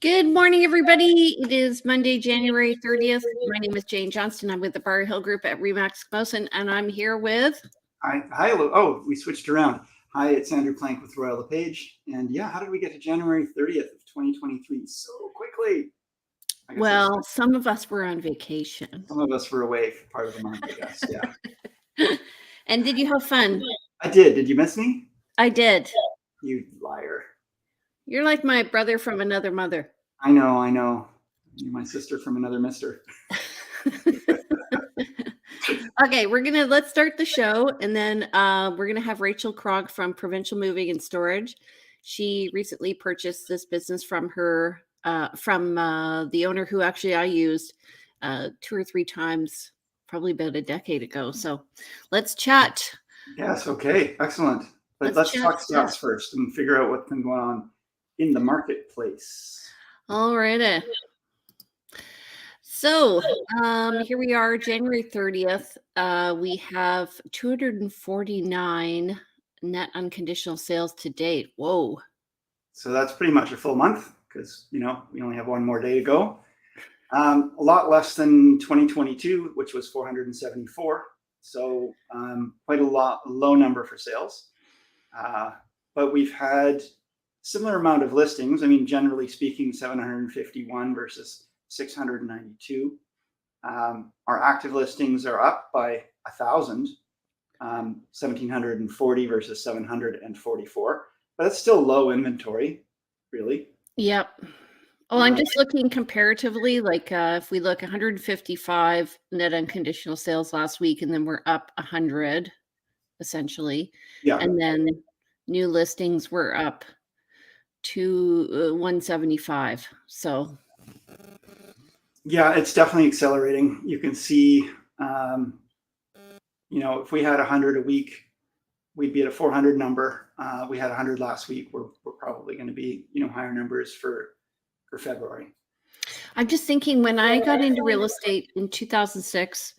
Good morning, everybody. It is Monday, January 30th. My name is Jane Johnston. I'm with the Bar Hill Group at Remax Mosin, and I'm here with... Hi. Oh, we switched around. Hi, it's Andrew Plank with Royal LePage. And yeah, how did we get to January 30th of 2023 so quickly? Well, some of us were on vacation. Some of us were away for part of the month, I guess. Yeah. And did you have fun? I did. Did you miss me? I did. You liar. You're like my brother from another mother. I know. You're my sister from another mister. Okay, let's start the show, and then we're gonna have Rachel Cronk from Provincial Moving and Storage. She recently purchased this business from her the owner who actually I used 2 or 3 times, probably about a decade ago. So let's chat. Yes, okay, excellent. But let's talk stats first and figure out what's been going on in the marketplace. All right. So here we are, January 30th. We have 249 net unconditional sales to date. Whoa. So that's pretty much a full month because, we only have one more day to go. A lot less than 2022, which was 474. So quite a low number for sales. But we've had similar amount of listings. I mean, generally speaking, 751 versus 692. Our active listings are up by 1,000, 1,740 versus 744. But it's still low inventory, really. Yep. Well, I'm just looking comparatively, like if we look 155 net unconditional sales last week, and then we're up 100, essentially. Yeah. And then new listings were up to 175. So yeah, it's definitely accelerating. You can see, if we had 100 a week, we'd be at a 400 number. We had 100 last week. We're probably going to be, higher numbers for February. I'm just thinking when I got into real estate in 2006,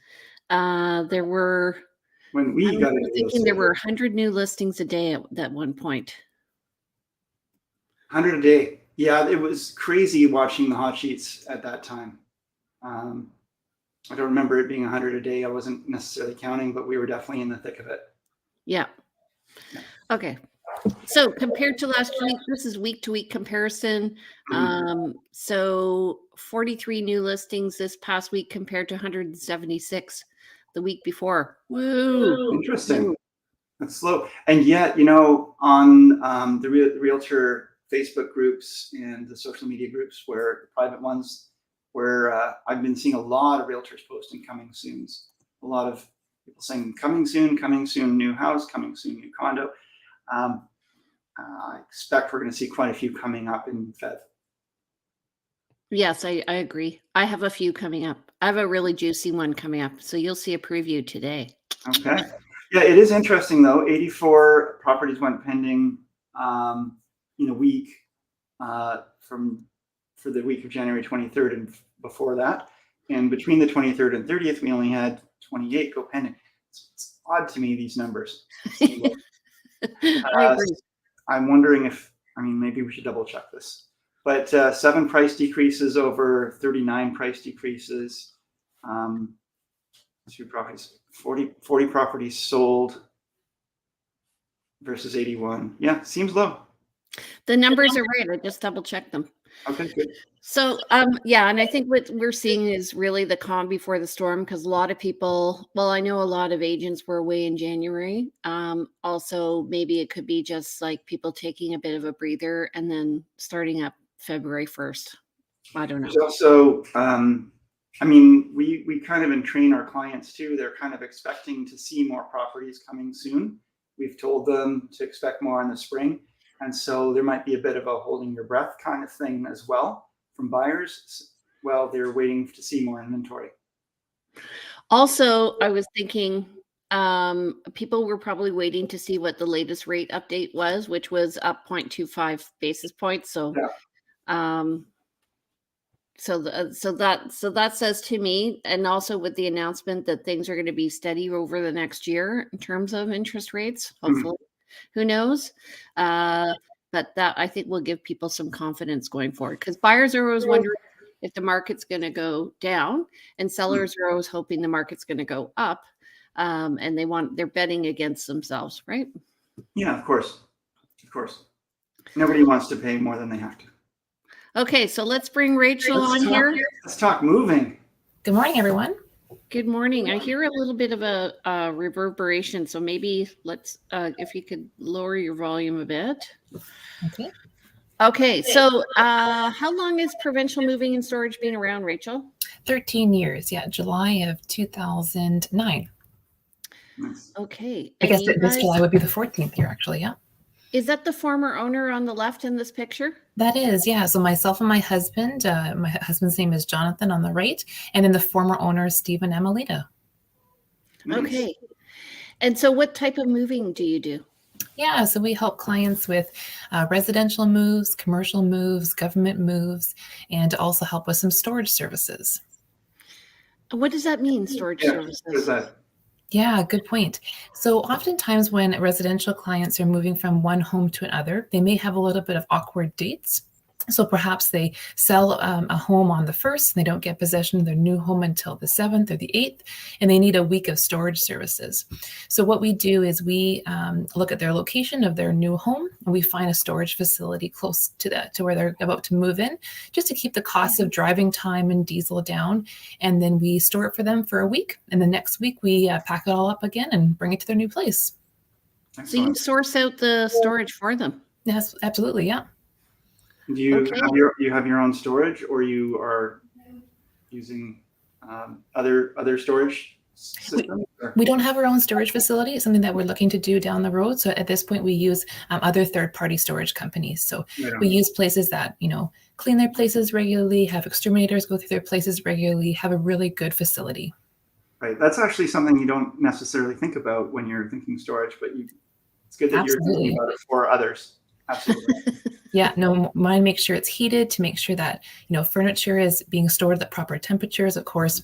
there were... When we got into real estate, there were 100 new listings a day at one point. 100 a day. Yeah, it was crazy watching the hot sheets at that time. I don't remember it being 100 a day. I wasn't necessarily counting, but we were definitely in the thick of it. Yeah. Okay. So compared to last week, this is week-to-week comparison. So 43 new listings this past week compared to 176 the week before. Woo! Interesting. That's slow. And yet, on the realtor Facebook groups and the social media groups, where the private ones, where I've been seeing a lot of realtors posting coming soons. A lot of people saying coming soon, new house, coming soon, new condo. I expect we're going to see quite a few coming up in Feb. Yes, I agree. I have a few coming up. I have a really juicy one coming up. So you'll see a preview today. Okay. Yeah, it is interesting, though. 84 properties went pending in a week for the week of January 23rd and before that. And between the 23rd and 30th, we only had 28 go pending. It's odd to me, these numbers. I'm wondering if, maybe we should double check this. But 7 price decreases over 39 price decreases. 2 properties, 40 properties sold versus 81. Yeah, seems low. The numbers are right. I just double checked them. Okay, good. So, and I think what we're seeing is really the calm before the storm, because a lot of people, I know a lot of agents were away in January. Also, maybe it could be just like people taking a bit of a breather and then starting up February 1st. I don't know. There's also, we kind of train our clients too. They're kind of expecting to see more properties coming soon. We've told them to expect more in the spring. And so there might be a bit of a holding your breath kind of thing as well from buyers while they're waiting to see more inventory. Also, I was thinking people were probably waiting to see what the latest rate update was, which was up 0.25 basis points. So, yeah. So that says to me, and also with the announcement that things are going to be steady over the next year in terms of interest rates, hopefully. Who knows? But that I think will give people some confidence going forward, because buyers are always wondering if the market's going to go down, and sellers are always hoping the market's going to go up, and they're betting against themselves, right? Yeah, of course. Nobody wants to pay more than they have to. Okay, so let's bring Rachel on here. Let's talk moving. Good morning, everyone. Good morning. I hear a little bit of a reverberation, so maybe let's, if you could lower your volume a bit. Okay. Okay, so how long has Provincial Moving and Storage been around, Rachel? 13 years. Yeah, July of 2009. Nice. Okay. I guess this July would be the 14th year, actually. Yeah. Is that the former owner on the left in this picture? That is, yeah. So myself and my husband's name is Jonathan on the right, and then the former owner is Stephen and Amelita. Nice. Okay. And so what type of moving do you do? Yeah, so we help clients with residential moves, commercial moves, government moves, and also help with some storage services. What does that mean, storage services? What is that? Yeah, good point. So oftentimes when residential clients are moving from one home to another, they may have a little bit of awkward dates. So perhaps they sell a home on the 1st, and they don't get possession of their new home until the 7th or the 8th, and they need a week of storage services. So what we do is we look at their location of their new home, and we find a storage facility close to where they're about to move in, just to keep the costs of driving time and diesel down. And then we store it for them for a week, and the next week we pack it all up again and bring it to their new place. So you source out the storage for them? Yes, absolutely, yeah. Do you have your own storage, or you are using other storage systems? We don't have our own storage facility. It's something that we're looking to do down the road. So at this point, we use other third-party storage companies. So we use places that, clean their places regularly, have exterminators go through their places regularly, have a really good facility. Right. That's actually something you don't necessarily think about when you're thinking storage, but it's good that you're thinking about it for others. Absolutely. Yeah, no, mine makes sure it's heated to make sure that, furniture is being stored at the proper temperatures. Of course,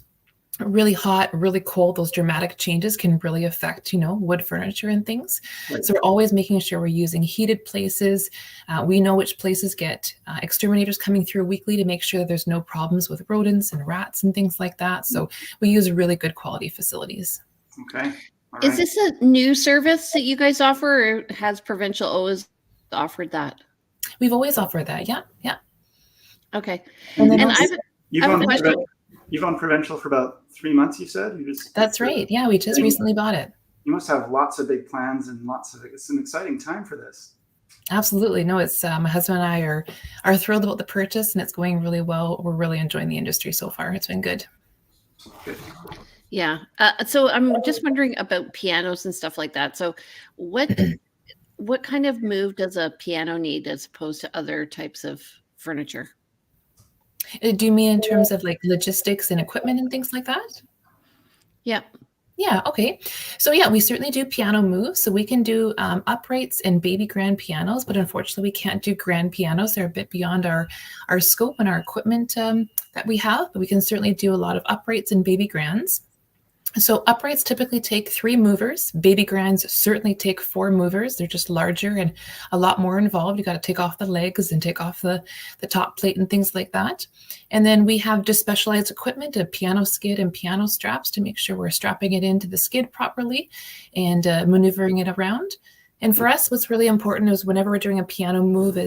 really hot, really cold, those dramatic changes can really affect, wood furniture and things. Right. So we're always making sure we're using heated places. We know which places get exterminators coming through weekly to make sure that there's no problems with rodents and rats and things like that. So we use really good quality facilities. Okay. All right. Is this a new service that you guys offer, or has Provincial always offered that? We've always offered that. Yeah. Okay. And you've owned Provincial for about 3 months, you said? That's right. Yeah, we just recently bought it. You must have lots of big plans and it's an exciting time for this. Absolutely. No, it's my husband and I are thrilled about the purchase, and it's going really well. We're really enjoying the industry so far. It's been good. Good. Yeah. So I'm just wondering about pianos and stuff like that. So what kind of move does a piano need as opposed to other types of furniture? Do you mean in terms of like logistics and equipment and things like that? Yeah. Yeah. Okay. So yeah, we certainly do piano moves. So we can do uprights and baby grand pianos, but unfortunately we can't do grand pianos. They're a bit beyond our scope and our equipment that we have, but we can certainly do a lot of uprights and baby grands. So uprights typically take 3 movers. Baby grands certainly take 4 movers. They're just larger and a lot more involved. You got to take off the legs and take off the top plate and things like that. And then we have just specialized equipment, a piano skid and piano straps to make sure we're strapping it into the skid properly and maneuvering it around. And for us, what's really important is whenever we're doing a piano move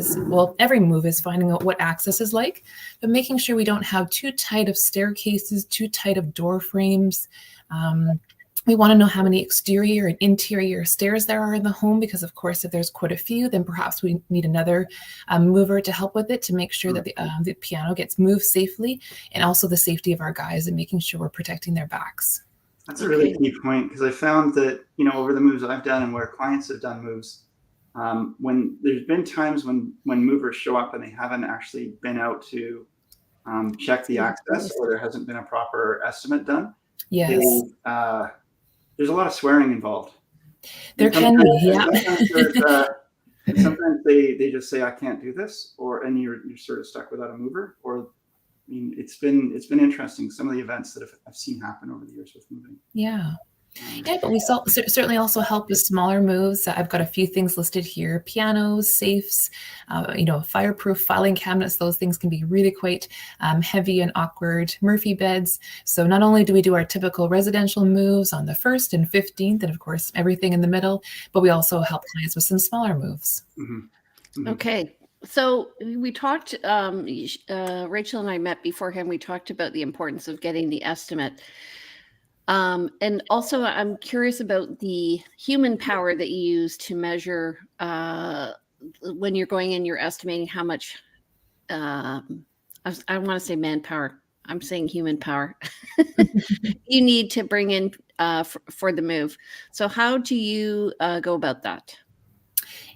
every move is finding out what access is like, but making sure we don't have too tight of staircases, too tight of door frames. We want to know how many exterior and interior stairs there are in the home, because of course, if there's quite a few, then perhaps we need another mover to help with it to make sure that the piano gets moved safely, and also the safety of our guys and making sure we're protecting their backs. That's a really key point, because I found that, over the moves I've done and where clients have done moves, when there's been times when movers show up and they haven't actually been out to check the access, or there hasn't been a proper estimate done. Yes. There's a lot of swearing involved. There can be, yeah. Sometimes they just say, I can't do this, and you're sort of stuck without a mover. Or, it's been interesting, some of the events that I've seen happen over the years with moving. Yeah. Yeah, but we certainly also help with smaller moves. I've got a few things listed here: pianos, safes, fireproof filing cabinets. Those things can be really quite heavy and awkward. Murphy beds. So not only do we do our typical residential moves on the 1st and 15th, and of course everything in the middle, but we also help clients with some smaller moves. Mm-hmm. Mm-hmm. Okay. So we talked, Rachel and I met beforehand. We talked about the importance of getting the estimate. And also I'm curious about the human power that you use to measure when you're going in, you're estimating how much, I want to say manpower. I'm saying human power you need to bring in for the move. So how do you go about that?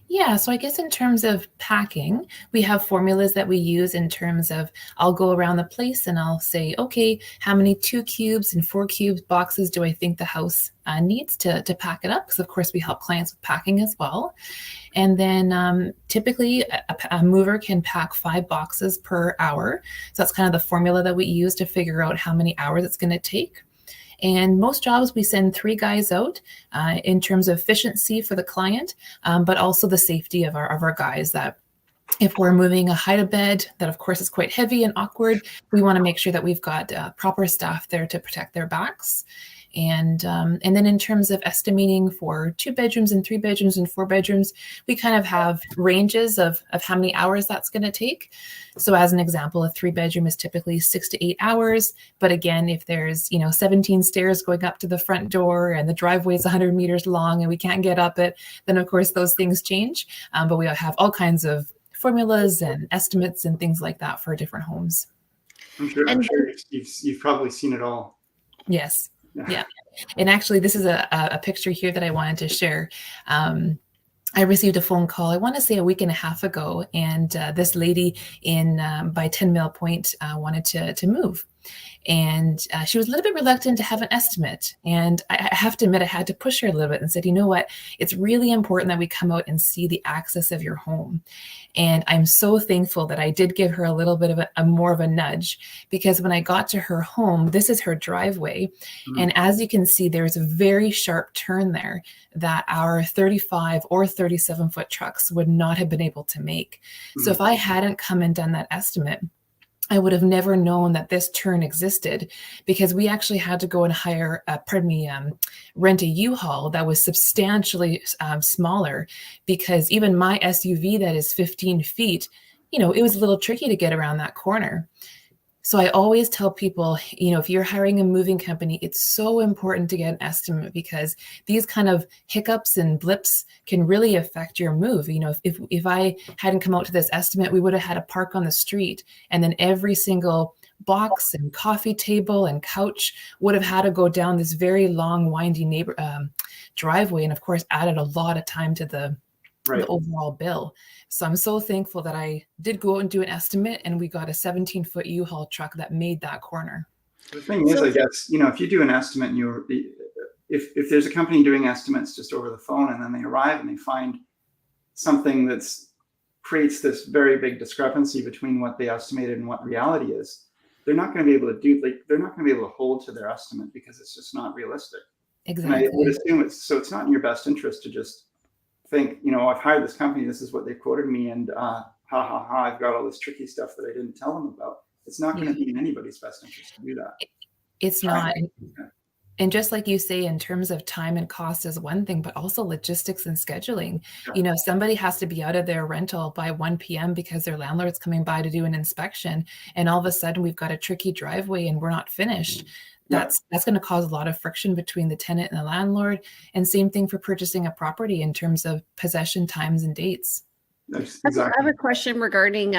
Yeah, so I guess in terms of packing, we have formulas that we use in terms of I'll go around the place and I'll say, okay, how many 2 cubes and 4 cubes boxes do I think the house needs to pack it up? Because of course we help clients with packing as well. And then typically a mover can pack 5 boxes per hour. So that's kind of the formula that we use to figure out how many hours it's going to take. And most jobs, we send 3 guys out in terms of efficiency for the client, but also the safety of our guys. That if we're moving a hide-a-bed that of course is quite heavy and awkward, we want to make sure that we've got proper staff there to protect their backs. And then in terms of estimating for 2 bedrooms and 3 bedrooms and 4 bedrooms, we kind of have ranges of how many hours that's going to take. So as an example, a 3-bedroom is typically 6 to 8 hours. But again, if there's 17 stairs going up to the front door and the driveway is 100 meters long and we can't get up it, then of course those things change. But we have all kinds of formulas and estimates and things like that for different homes. I'm sure you've probably seen it all. Yes. Yeah. And actually, this is a picture here that I wanted to share. I received a phone call, I want to say a week and a half ago, and this lady by 10 Mill Point wanted to move. And she was a little bit reluctant to have an estimate. And I have to admit, I had to push her a little bit and said, you know what, it's really important that we come out and see the access of your home. And I'm so thankful that I did give her a little bit of a more of a nudge, because when I got to her home, this is her driveway. Mm-hmm. And as you can see, there's a very sharp turn there that our 35 or 37 foot trucks would not have been able to make. Mm-hmm. So if I hadn't come and done that estimate, I would have never known that this turn existed, because we actually had to go and rent a U-Haul that was substantially smaller, because even my SUV that is 15 feet, it was a little tricky to get around that corner. So I always tell people, if you're hiring a moving company, it's so important to get an estimate, because these kind of hiccups and blips can really affect your move. If I hadn't come out to this estimate, we would have had to park on the street, and then every single box and coffee table and couch would have had to go down this very long, windy driveway, and of course added a lot of time to the overall bill. So I'm so thankful that I did go out and do an estimate, and we got a 17-foot U-Haul truck that made that corner. The thing is, I guess, if you do an estimate and if there's a company doing estimates just over the phone, and then they arrive and they find something creates this very big discrepancy between what they estimated and what reality is, they're not going to be able to they're not going to be able to hold to their estimate, because it's just not realistic. Exactly. And I would assume it's not in your best interest to just think, I've hired this company, this is what they quoted me, and I've got all this tricky stuff that I didn't tell them about. It's not going to be in anybody's best interest to do that. It's not. And just like you say, in terms of time and cost is one thing, but also logistics and scheduling. Yeah. Somebody has to be out of their rental by 1 p.m. because their landlord's coming by to do an inspection, and all of a sudden we've got a tricky driveway and we're not finished. That's going to cause a lot of friction between the tenant and the landlord. And same thing for purchasing a property in terms of possession times and dates. Exactly. I have a question regarding,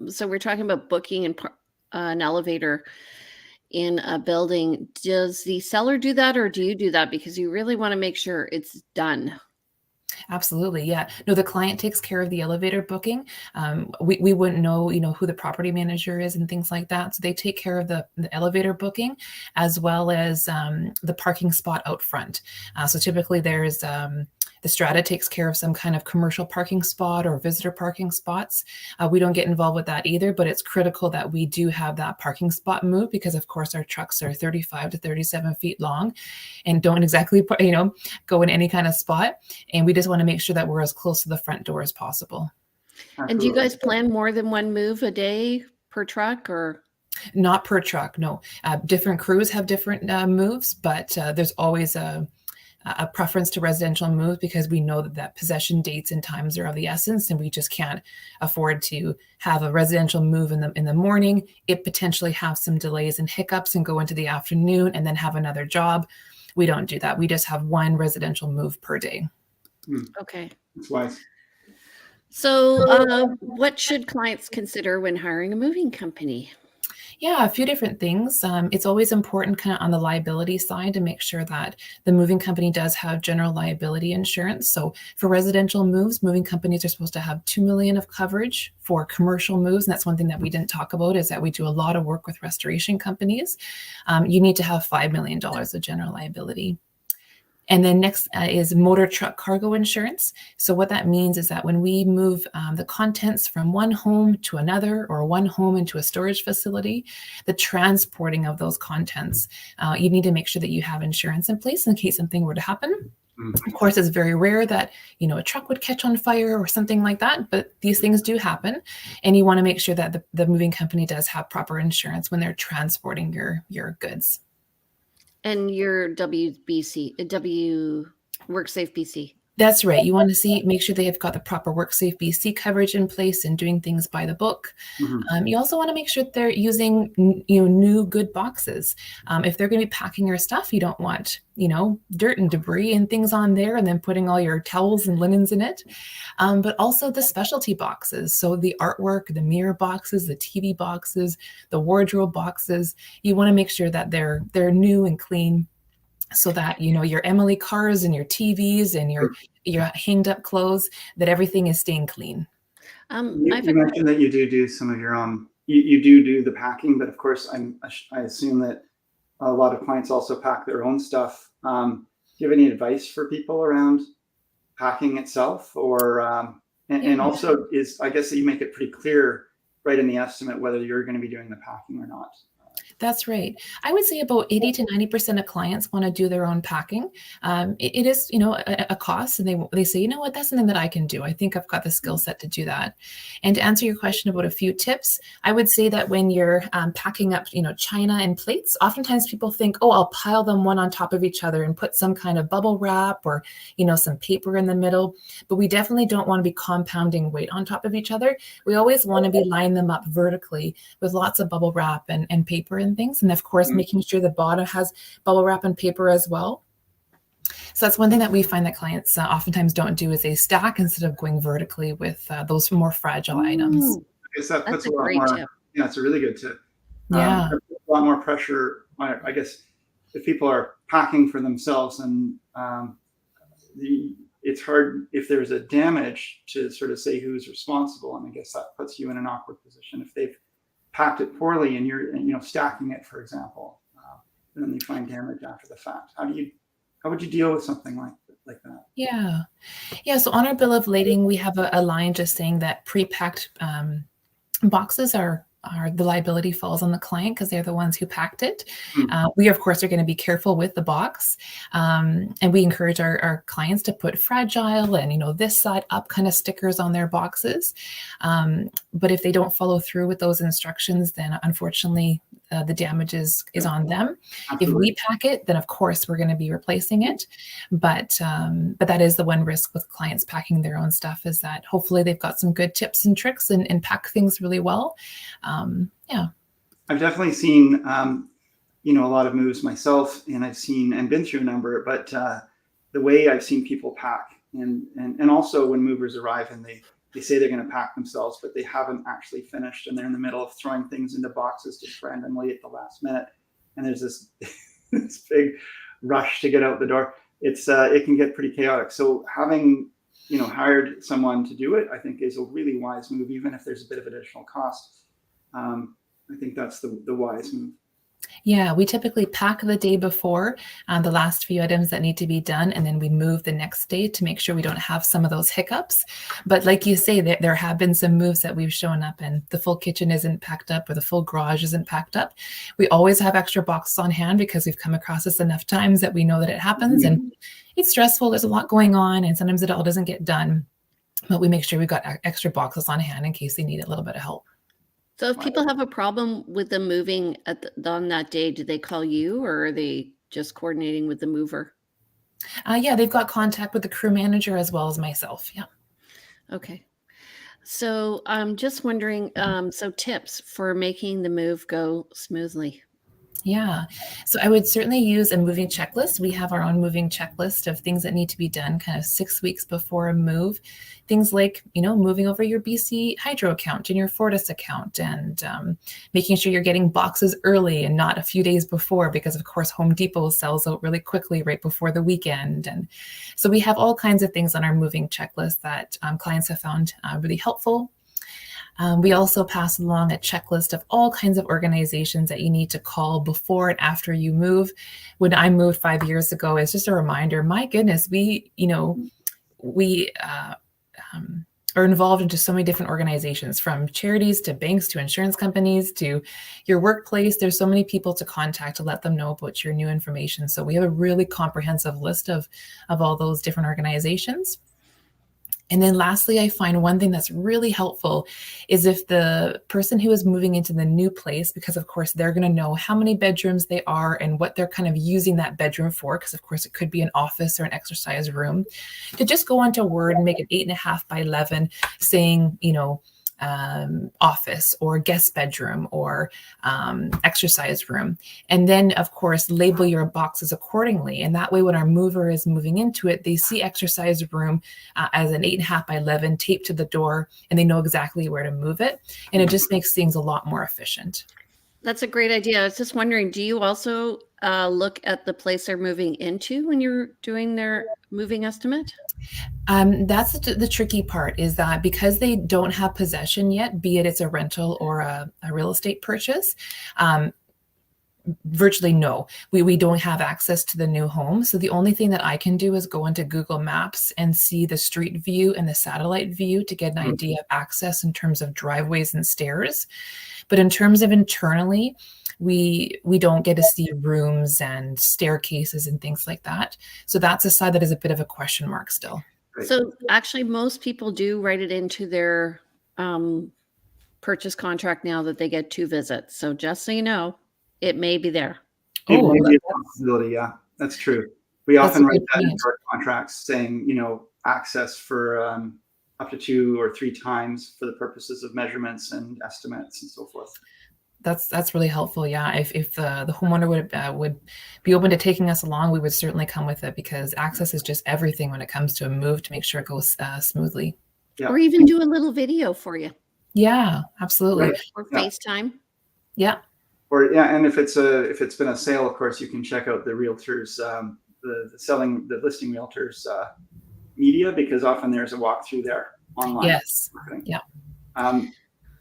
so we're talking about booking an elevator in a building. Does the seller do that, or do you do that? Because you really want to make sure it's done. Absolutely. Yeah. No, the client takes care of the elevator booking. We wouldn't know, who the property manager is and things like that. So they take care of the elevator booking, as well as the parking spot out front. So typically there's the strata takes care of some kind of commercial parking spot or visitor parking spots. We don't get involved with that either, but it's critical that we do have that parking spot moved because, of course, our trucks are 35 to 37 feet long and don't exactly, go in any kind of spot. And we just want to make sure that we're as close to the front door as possible. And do you guys plan more than one move a day per truck, or? Not per truck, no. Different crews have different moves, but there's always a preference to residential moves because we know that possession dates and times are of the essence, and we just can't afford to have a residential move in the morning, it potentially have some delays and hiccups and go into the afternoon and then have another job. We don't do that. We just have one residential move per day. Okay. That's wise. So what should clients consider when hiring a moving company? Yeah, a few different things. It's always important kind of on the liability side to make sure that the moving company does have general liability insurance. So for residential moves, moving companies are supposed to have $2 million of coverage. For commercial moves, and that's one thing that we didn't talk about, is that we do a lot of work with restoration companies. You need to have $5 million of general liability. And then next is motor truck cargo insurance. So what that means is that when we move the contents from one home to another or one home into a storage facility, the transporting of those contents, you need to make sure that you have insurance in place in case something were to happen. Of course, it's very rare that, a truck would catch on fire or something like that, but these things do happen. And you want to make sure that the moving company does have proper insurance when they're transporting your goods. And your WBC, WorkSafe BC. That's right. You want to make sure they have got the proper WorkSafe BC coverage in place and doing things by the book. You also want to make sure that they're using, new good boxes. If they're going to be packing your stuff, you don't want, dirt and debris and things on there and then putting all your towels and linens in it. But also the specialty boxes. So the artwork, the mirror boxes, the TV boxes, the wardrobe boxes, you want to make sure that they're new and clean, so that your Emily cars and your TVs and your hanged up clothes, that everything is staying clean. You mentioned that you do some of your own. You do the packing, but of course, I assume that a lot of clients also pack their own stuff. Do you have any advice for people around packing itself, or and also I guess that you make it pretty clear right in the estimate whether you're going to be doing the packing or not? That's right. I would say about 80 to 90% of clients want to do their own packing. It is, a cost, and they say, that's something that I can do. I think I've got the skill set to do that. And to answer your question about a few tips, I would say that when you're packing up, china and plates, oftentimes people think, oh, I'll pile them one on top of each other and put some kind of bubble wrap or, some paper in the middle. But we definitely don't want to be compounding weight on top of each other. We always want to be lining them up vertically with lots of bubble wrap and paper and things. And of course, making sure the bottom has bubble wrap and paper as well. So that's one thing that we find that clients oftentimes don't do, is they stack instead of going vertically with those more fragile items. I guess that puts a lot more. Tip. Yeah, it's a really good tip. Yeah, a lot more pressure. I guess if people are packing for themselves, and it's hard if there's a damage to sort of say who's responsible, and I guess that puts you in an awkward position if they've packed it poorly and you're stacking it, for example, and then you find damage after the fact. How would you deal with something like that? Yeah. So on our bill of lading, we have a line just saying that pre-packed boxes are the liability falls on the client because they're the ones who packed it. We, of course, are going to be careful with the box. And we encourage our clients to put fragile and, this side up kind of stickers on their boxes. But if they don't follow through with those instructions, then unfortunately, the damage is on them. Absolutely. If we pack it, then of course we're going to be replacing it. But that is the one risk with clients packing their own stuff, is that hopefully they've got some good tips and tricks and pack things really well. I've definitely seen, a lot of moves myself, and I've seen and been through a number, but the way I've seen people pack and also when movers arrive and they say they're going to pack themselves, but they haven't actually finished, and they're in the middle of throwing things into boxes just randomly at the last minute. And there's this big rush to get out the door. It can get pretty chaotic. So having, hired someone to do it, I think is a really wise move, even if there's a bit of additional cost. I think that's the wise move. Yeah, we typically pack the day before the last few items that need to be done, and then we move the next day to make sure we don't have some of those hiccups. But like you say, there have been some moves that we've shown up and the full kitchen isn't packed up or the full garage isn't packed up. We always have extra boxes on hand because we've come across this enough times that we know that it happens, and it's stressful. There's a lot going on, and sometimes it all doesn't get done. But we make sure we've got extra boxes on hand in case they need a little bit of help. So if people have a problem with them moving on that day, do they call you, or are they just coordinating with the mover? Yeah, they've got contact with the crew manager as well as myself. Yeah. Okay. So I'm just wondering, so tips for making the move go smoothly. Yeah. So I would certainly use a moving checklist. We have our own moving checklist of things that need to be done kind of 6 weeks before a move. Things like, moving over your BC Hydro account and your Fortis account, and making sure you're getting boxes early and not a few days before, because of course Home Depot sells out really quickly right before the weekend. And so we have all kinds of things on our moving checklist that clients have found really helpful. We also pass along a checklist of all kinds of organizations that you need to call before and after you move. When I moved 5 years ago, it's just a reminder, my goodness, we are involved into so many different organizations, from charities to banks to insurance companies to your workplace. There's so many people to contact to let them know about your new information. So we have a really comprehensive list of all those different organizations. And then lastly, I find one thing that's really helpful is if the person who is moving into the new place, because of course they're going to know how many bedrooms they are and what they're kind of using that bedroom for, because of course it could be an office or an exercise room, to just go onto Word and make it 8.5 by 11, saying, office or guest bedroom or exercise room. And then of course, label your boxes accordingly. And that way, when our mover is moving into it, they see exercise room as an 8.5 by 11 taped to the door, and they know exactly where to move it. And it just makes things a lot more efficient. That's a great idea. I was just wondering, do you also look at the place they're moving into when you're doing their moving estimate? That's the tricky part, is that because they don't have possession yet, be it it's a rental or a real estate purchase, virtually no, we don't have access to the new home. So the only thing that I can do is go into Google Maps and see the street view and the satellite view to get an idea of access in terms of driveways and stairs. But in terms of internally, we don't get to see rooms and staircases and things like that. So that's a side that is a bit of a question mark still. So actually, most people do write it into their purchase contract now that they get 2 visits. So just so you know, it may be there. It may be a possibility. Yeah, that's true. We often write that into our contracts, saying, access for up to 2 or 3 times for the purposes of measurements and estimates and so forth. That's really helpful. Yeah, if the homeowner would be open to taking us along, we would certainly come with it, because access is just everything when it comes to a move, to make sure it goes smoothly. Yeah. Or even do a little video for you. Yeah, absolutely. Right. Or FaceTime. Yeah. Or and if it's been a sale, of course, you can check out the realtors, the listing realtors media, because often there's a walkthrough there online. Yes. Yeah.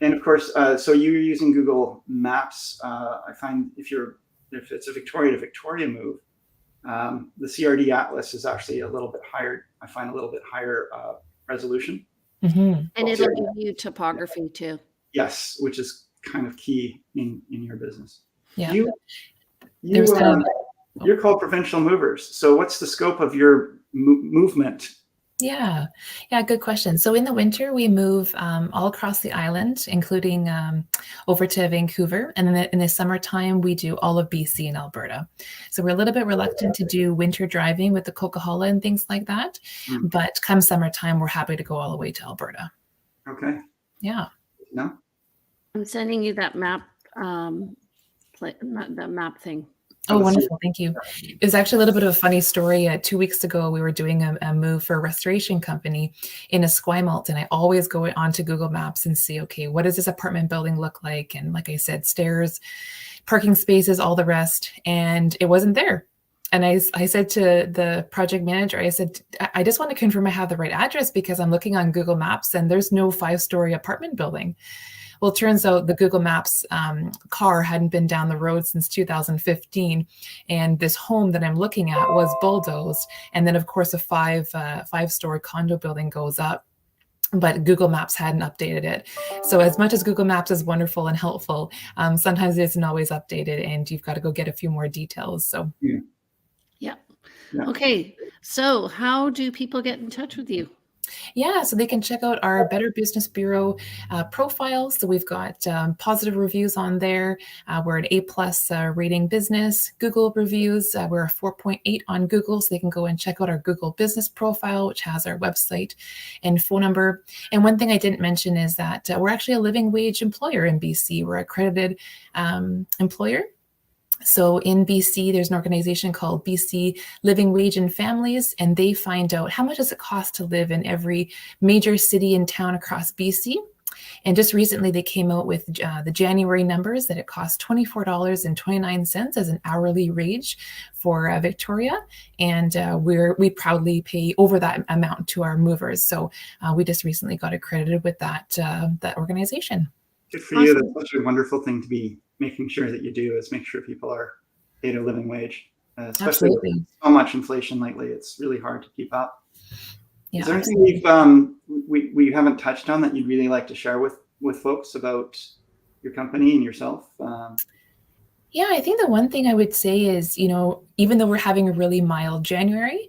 And of course, so you're using Google Maps. I find if it's a Victoria to Victoria move, the CRD Atlas is actually a little bit higher. I find a little bit higher resolution. Mm-hmm. And it'll give you topography too. Yes, which is kind of key in your business. Yeah. You're called Provincial Movers. So what's the scope of your movement? Yeah, good question. So in the winter, we move all across the island, including over to Vancouver. And then in the summertime, we do all of BC and Alberta. So we're a little bit reluctant to do winter driving with the Coca-Cola and things like that. But come summertime, we're happy to go all the way to Alberta. Okay. Yeah. No? I'm sending you that map, that map thing. Oh, wonderful. Thank you. It was actually a little bit of a funny story. 2 weeks ago, we were doing a move for a restoration company in Esquimalt, and I always go onto Google Maps and see, okay, what does this apartment building look like? And like I said, stairs, parking spaces, all the rest, and it wasn't there. And I said to the project manager, I said, I just want to confirm I have the right address, because I'm looking on Google Maps and there's no 5-story apartment building. Well, it turns out the Google Maps car hadn't been down the road since 2015, and this home that I'm looking at was bulldozed. And then, of course, a five-story condo building goes up, but Google Maps hadn't updated it. So as much as Google Maps is wonderful and helpful, sometimes it isn't always updated, and you've got to go get a few more details. So yeah. Okay, so how do people get in touch with you? Yeah, so they can check out our Better Business Bureau profile. So we've got positive reviews on there. We're an A+ rating business. Google reviews, we're a 4.8 on Google, so they can go and check out our Google business profile, which has our website and phone number. And one thing I didn't mention is that we're actually a living wage employer in BC. We're an accredited employer. So in BC, there's an organization called BC Living Wage and Families, and they find out how much does it cost to live in every major city and town across BC. And just recently, they came out with the January numbers that it costs $24.29 as an hourly wage for Victoria. And we proudly pay over that amount to our movers. So we just recently got accredited with that organization. Good for you. That's such a wonderful thing to be making sure that you do, is make sure people are paid a living wage, especially with so much inflation lately. It's really hard to keep up. Yeah, is there anything we haven't touched on that you'd really like to share with folks about your company and yourself? Yeah, I think the one thing I would say is, even though we're having a really mild January,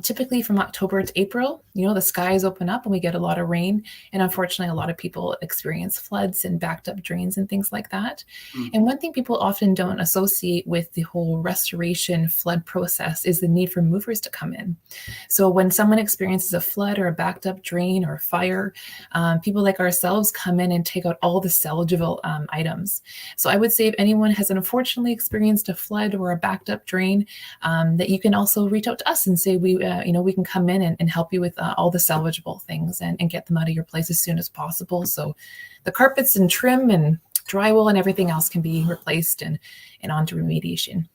typically from October to April, the skies open up and we get a lot of rain. And unfortunately, a lot of people experience floods and backed up drains and things like that. And one thing people often don't associate with the whole restoration flood process is the need for movers to come in. So when someone experiences a flood or a backed up drain or fire, people like ourselves come in and take out all the salvageable items. So I would say if anyone has unfortunately experienced a flood or a backed up drain, that you can also reach out to us and say we can come in and help you with all the salvageable things and get them out of your place as soon as possible. So the carpets and trim and drywall and everything else can be replaced and onto remediation.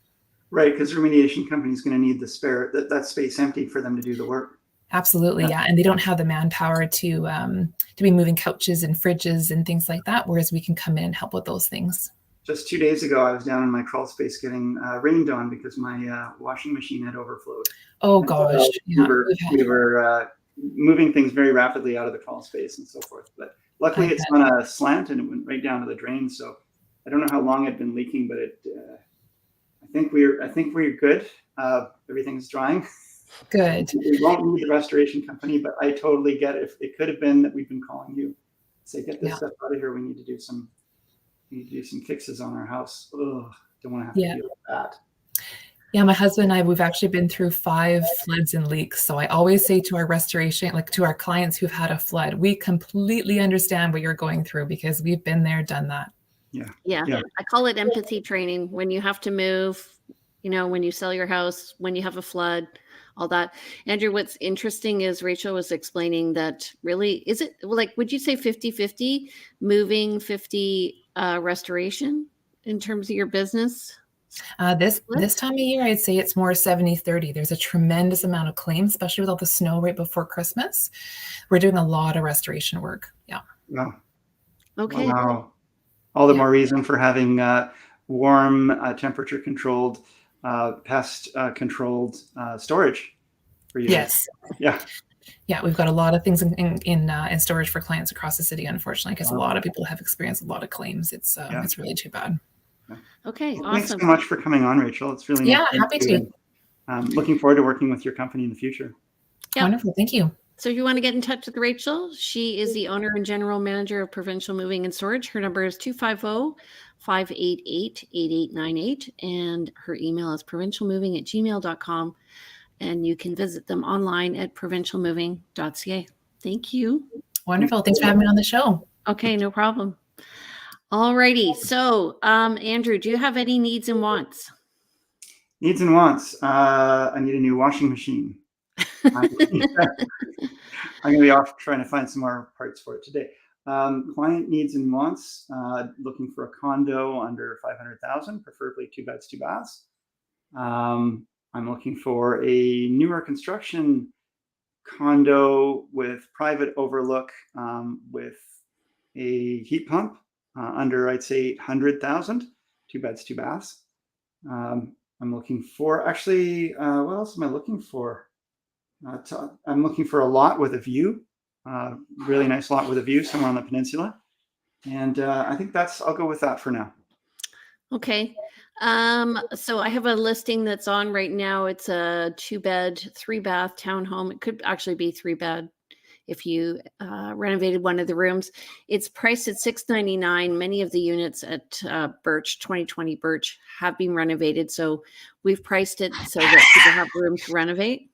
Right, because remediation company is going to need that space empty for them to do the work. Absolutely, yeah. And they don't have the manpower to be moving couches and fridges and things like that, whereas we can come in and help with those things. Just 2 days ago, I was down in my crawl space getting rained on because my washing machine had overflowed. Oh, gosh. We were moving things very rapidly out of the crawl space and so forth. But luckily, it's on a slant and it went right down to the drain. So I don't know how long it had been leaking, but I think we're good. Everything's drying. Good. We won't need the restoration company, but I totally get it. If it could have been that we've been calling you, say, get this stuff out of here. We need to do some fixes on our house. Ugh, don't want to have to deal with that. Yeah, my husband and I, we've actually been through 5 floods and leaks. So I always say to our restoration, like to our clients who've had a flood, we completely understand what you're going through because we've been there, done that. Yeah. I call it empathy training. When you have to move, when you sell your house, when you have a flood, all that. Andrew, what's interesting is Rachel was explaining that really, is it like, would you say 50-50 moving, 50 restoration in terms of your business? This time of year, I'd say it's more 70-30. There's a tremendous amount of claims, especially with all the snow right before Christmas. We're doing a lot of restoration work. Yeah. Wow. Okay. Wow. All the more reason for having warm, temperature controlled, pest controlled storage for you. Yes. Yeah. Yeah, we've got a lot of things in storage for clients across the city, unfortunately, because a lot of people have experienced a lot of claims. It's really too bad. Okay, well, awesome. Thanks so much for coming on, Rachel. It's really happy to. Looking forward to working with your company in the future. Yep. Wonderful, thank you. So if you want to get in touch with Rachel, she is the owner and general manager of Provincial Moving and Storage. Her number is 250-588-8898, and her email is provincialmoving@gmail.com. And you can visit them online at provincialmoving.ca. Thank you. Wonderful. Thanks for having me on the show. Okay, no problem. All righty. So, Andrew, do you have any needs and wants? Needs and wants. I need a new washing machine. I'm going to be off trying to find some more parts for it today. Client needs and wants. Looking for a condo under $500,000, preferably 2 beds, 2 baths. I'm looking for a newer construction condo with private overlook, with a heat pump under, I'd say, 800,000, 2 beds, 2 baths. I'm looking for, actually, what else am I looking for? I'm looking for a lot with a view, really nice lot with a view somewhere on the peninsula. And I think I'll go with that for now. Okay. So I have a listing that's on right now. It's a 2-bed, 3-bath townhome. It could actually be 3-bed if you renovated one of the rooms. It's priced at $699. Many of the units at Birch, 2020 Birch, have been renovated. So we've priced it so that people have room to renovate.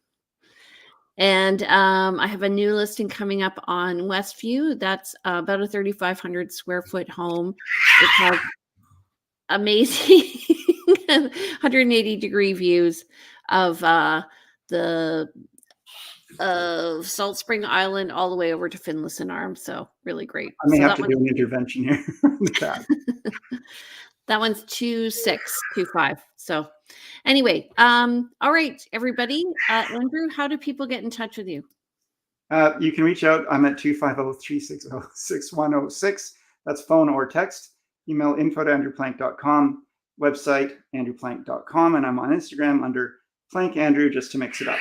And I have a new listing coming up on Westview. That's about a 3,500 square foot home. It has amazing 180-degree views of the Salt Spring Island all the way over to Finlayson Arms. So really great. I may So have to do an intervention here with that. That one's 2625. So anyway, all right, everybody. Andrew, how do people get in touch with you? You can reach out. I'm at 250-360-6106. That's phone or text. Email info@andrewplank.com. Website, andrewplank.com. And I'm on Instagram under Plank Andrew, just to mix it up.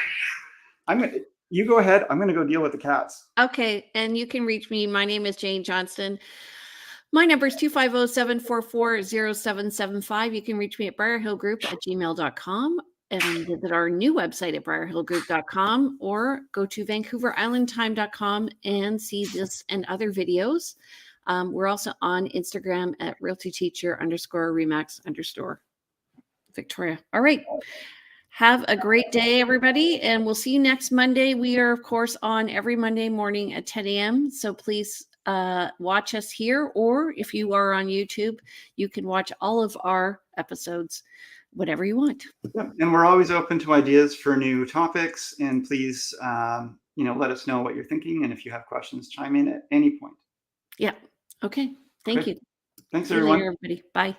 You go ahead. I'm going to go deal with the cats. Okay. And you can reach me. My name is Jane Johnston. My number is 250-744-0775. You can reach me at briarhillgroup@gmail.com and visit our new website at briarhillgroup.com, or go to vancouverislandtime.com and see this and other videos. We're also on Instagram at realtyteacher_remax_Victoria. All right. Have a great day, everybody, and we'll see you next Monday. We are, of course, on every Monday morning at 10 a.m. So please watch us here, or if you are on YouTube, you can watch all of our episodes, whatever you want. Yeah, and we're always open to ideas for new topics. And please, let us know what you're thinking. And if you have questions, chime in at any point. Yeah. Okay. Thank you. Thanks, See you everyone. later, everybody. Bye.